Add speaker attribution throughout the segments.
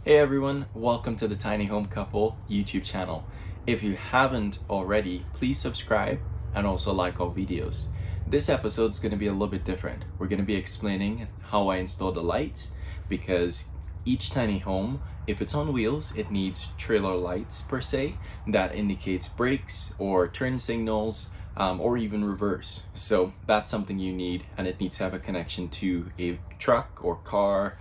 Speaker 1: Hey everyone, welcome to the Tiny Home Couple YouTube channel. If you haven't already, please subscribe and also like our videos. This episode is going to be a little bit different. We're going to be explaining how I install the lights because each tiny home, if it's on wheels, it needs trailer lights per se that indicates brakes or turn signals or even reverse. So that's something you need, and it needs to have a connection to a truck or car.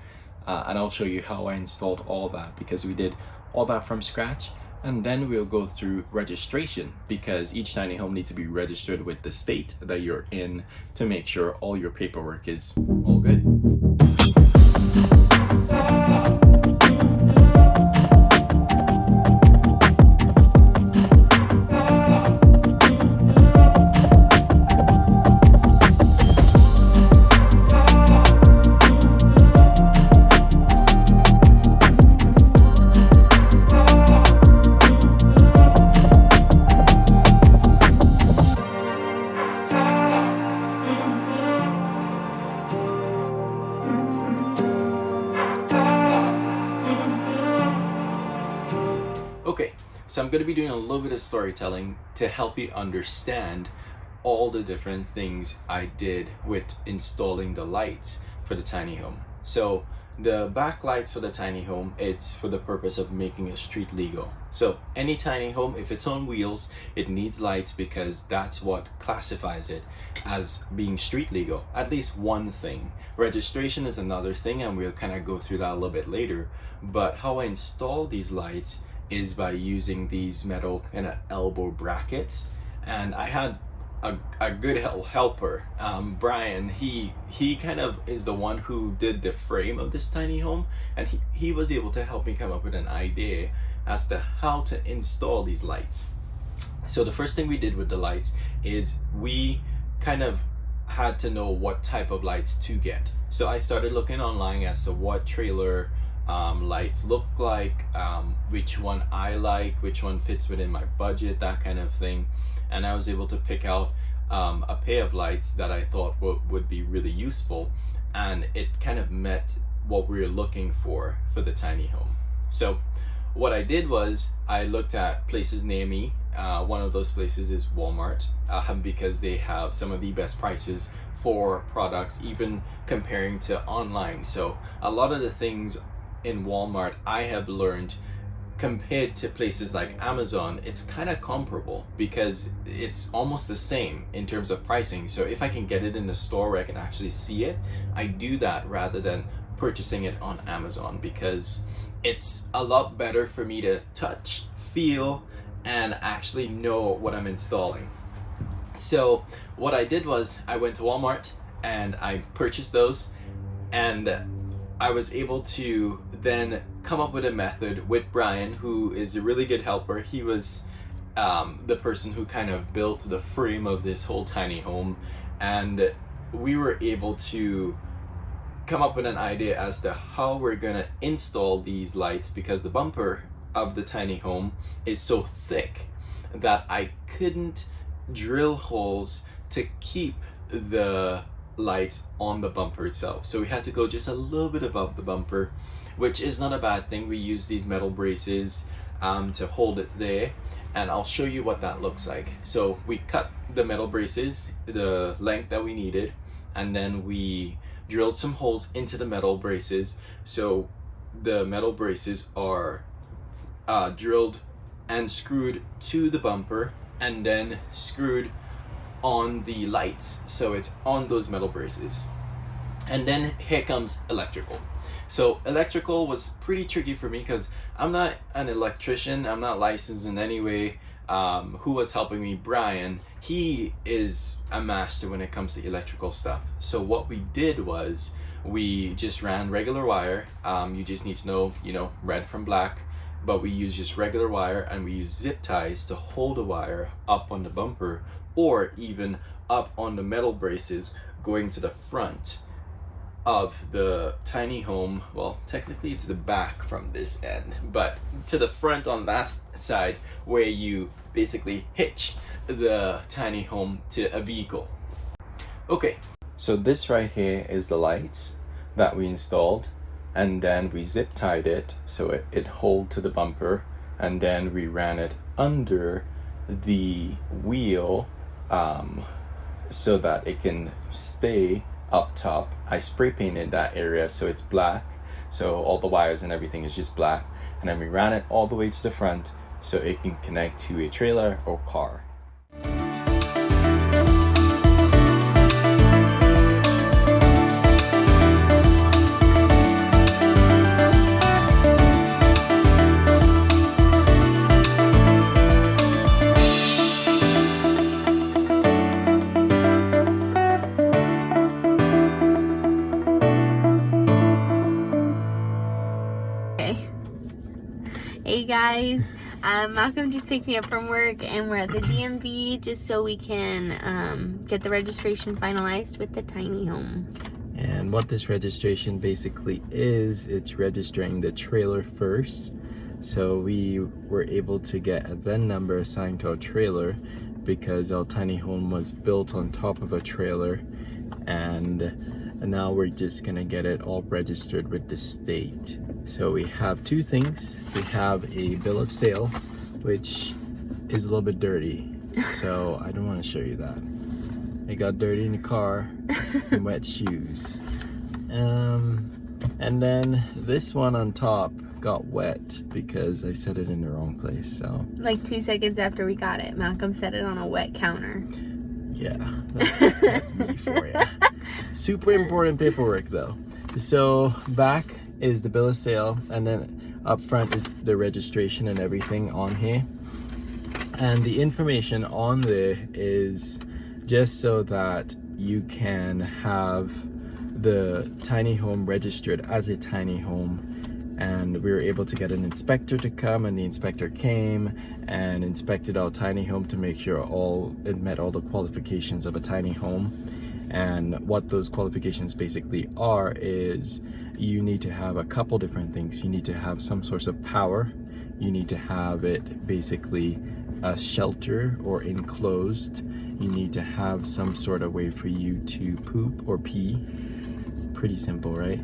Speaker 1: And I'll show you how I installed all that because we did all that from scratch. And then we'll go through registration because each tiny home needs to be registered with the state that you're in to make sure all your paperwork is all good. Okay, so I'm going to be doing a little bit of storytelling to help you understand all the different things I did with installing the lights for the tiny home. So the backlights for the tiny home, it's for the purpose of making it street legal. So any tiny home, if it's on wheels, it needs lights because that's what classifies it as being street legal. At least one thing. Registration is another thing, and we'll kind of go through that a little bit later. But how I install these lights is by using these metal kind of elbow brackets, and I had a good helper, Brian. He kind of is the one who did the frame of this tiny home, and he was able to help me come up with an idea as to how to install these lights. So the first thing we did with the lights is we kind of had to know what type of lights to get. So I started looking online as to what trailer lights look like, which one I like, which one fits within my budget, that kind of thing. And I was able to pick out a pair of lights that I thought would be really useful, and it kind of met what we were looking for the tiny home. So what I did was I looked at places near me. One of those places is Walmart, because they have some of the best prices for products, even comparing to online. So a lot of the things in Walmart I have learned, compared to places like Amazon, it's kind of comparable because it's almost the same in terms of pricing. So if I can get it in the store where I can actually see it, I do that rather than purchasing it on Amazon because it's a lot better for me to touch, feel, and actually know what I'm installing. So what I did was I went to Walmart and I purchased those, and I was able to then come up with a method with Brian, who is a really good helper. He was the person who kind of built the frame of this whole tiny home, and we were able to come up with an idea as to how we're gonna install these lights because the bumper of the tiny home is so thick that I couldn't drill holes to keep the light on the bumper itself. So we had to go just a little bit above the bumper, which is not a bad thing. We use these metal braces to hold it there, and I'll show you what that looks like. So we cut the metal braces the length that we needed, and then we drilled some holes into the metal braces. So the metal braces are drilled and screwed to the bumper and then screwed on the lights, so it's on those metal braces. And then here comes electrical. So electrical was pretty tricky for me because I'm not an electrician, I'm not licensed in any way. Who was helping me? Brian. He is a master when it comes to electrical stuff. So what we did was we just ran regular wire. You just need to know, red from black, but we use just regular wire, and we use zip ties to hold the wire up on the bumper or even up on the metal braces going to the front of the tiny home. Well, technically it's the back from this end, but to the front on that side where you basically hitch the tiny home to a vehicle. Okay, so this right here is the lights that we installed. and then we zip tied it so it hold to the bumper, and then we ran it under the wheel so that it can stay up top. I spray painted that area so it's black, so all the wires and everything is just black, and then we ran it all the way to the front so it can connect to a trailer or car.
Speaker 2: Hey guys, Malcolm just picked me up from work and we're at the DMV just so we can get the registration finalized with the tiny home.
Speaker 1: And what this registration basically is, it's registering the trailer first. So we were able to get a VIN number assigned to our trailer because our tiny home was built on top of a trailer, and now we're just gonna get it all registered with the state. So we have two things. We have a bill of sale, which is a little bit dirty, so I don't want to show you that. It got dirty in the car and wet shoes. And then this one on top got wet because I set it in the wrong place. So
Speaker 2: like 2 seconds after we got it, Malcolm set it on a wet counter.
Speaker 1: Yeah, that's me for you. Super important paperwork though. So back is the bill of sale, and then up front is the registration and everything on here. And the information on there is just so that you can have the tiny home registered as a tiny home. And we were able to get an inspector to come, and the inspector came and inspected our tiny home to make sure it met all the qualifications of a tiny home. And what those qualifications basically are is you need to have a couple different things. You need to have some source of power. You need to have it basically a shelter or enclosed. You need to have some sort of way for you to poop or pee. Pretty simple, right?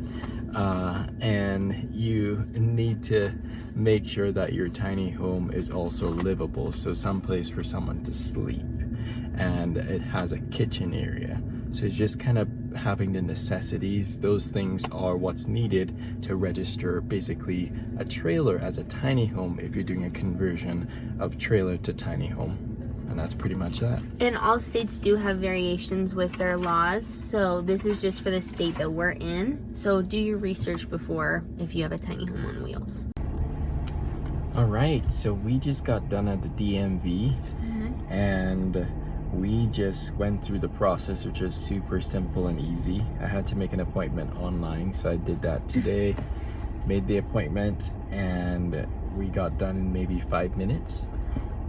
Speaker 1: And you need to make sure that your tiny home is also livable, so some place for someone to sleep, and it has a kitchen area. So it's just kind of having the necessities. Those things are what's needed to register basically a trailer as a tiny home if you're doing a conversion of trailer to tiny home. And that's pretty much that.
Speaker 2: And all states do have variations with their laws, so this is just for the state that we're in. So do your research before if you have a tiny home on wheels.
Speaker 1: All right, so we just got done at the DMV, and we just went through the process, which was super simple and easy. I had to make an appointment online, so I did that today. Made the appointment, and we got done in maybe 5 minutes.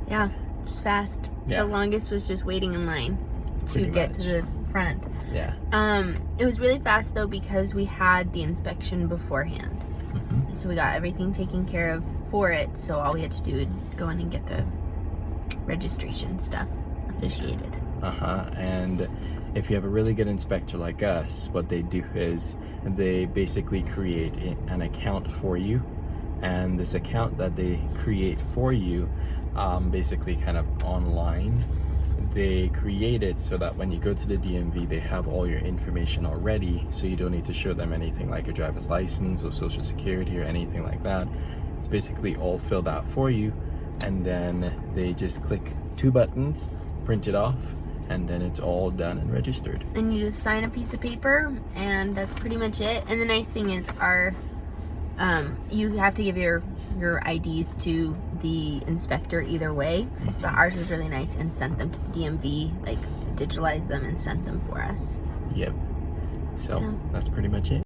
Speaker 2: Yeah, just fast.
Speaker 1: Yeah.
Speaker 2: The longest was just waiting in line to get to the front.
Speaker 1: Yeah.
Speaker 2: It was really fast though because we had the inspection beforehand. So we got everything taken care of for it, so all we had to do was go in and get the registration stuff officiated.
Speaker 1: And if you have a really good inspector like us, what they do is they basically create an account for you, and this account that they create for you, basically kind of online, they create it so that when you go to the DMV, they have all your information already, so you don't need to show them anything like your driver's license or social security or anything like that. It's basically all filled out for you, and then they just click 2 buttons, print it off, and then it's all done and registered.
Speaker 2: And you just sign a piece of paper, and that's pretty much it. And the nice thing is you have to give your IDs to the inspector either way, but ours was really nice and sent them to the DMV, like digitalized them and sent them for us.
Speaker 1: Yep. So that's pretty much it.